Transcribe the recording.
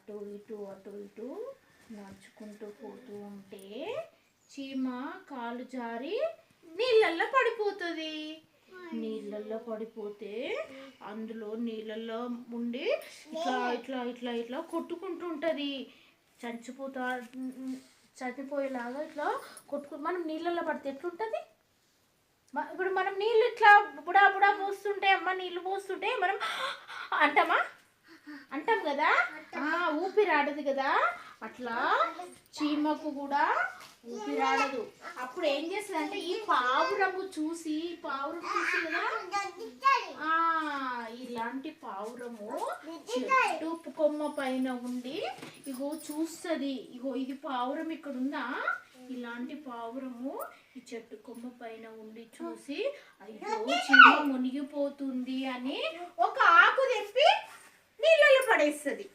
అటు ఇటు నడుచుకుంటూ పోతూ ఉంటే చీమ కాలు జారి నీళ్ళల్లో పడిపోతుంది. నీళ్ళల్లో పడిపోతే అందులో నీళ్ళల్లో ఉండి ఇట్లా ఇట్లా ఇట్లా ఇట్లా కొట్టుకుంటుంటుంది. చనిపోయేలాగా ఇట్లా మనం నీళ్ళల్లో పడితే ఎట్లుంటుంది? ఇప్పుడు మనం నీళ్ళు ఇట్లా బుడా బుడా పోస్తుంటే నీళ్ళు పోస్తుంటే మనం అంటాం కదా, ఊపిరాడదు కదా. అట్లా చీమకు కూడా ఊపిరాడదు. అప్పుడు ఏం చేస్తుంది అంటే ఈ పావురం చూసి కదా, ఇలాంటి పావురము చెట్టు కొమ్మ పైన ఉండి ఇగో చూస్తుంది. ఇగో ఇది పావురం ఇక్కడ ఉందా, ఇలాంటి పావురము ఈ చెట్టు కొమ్మ పైన ఉండి చూసి అయ్యో చీమ మునిగిపోతుంది అని ఒక ఆకు తెంపి నీళ్ళలో పడేస్తుంది.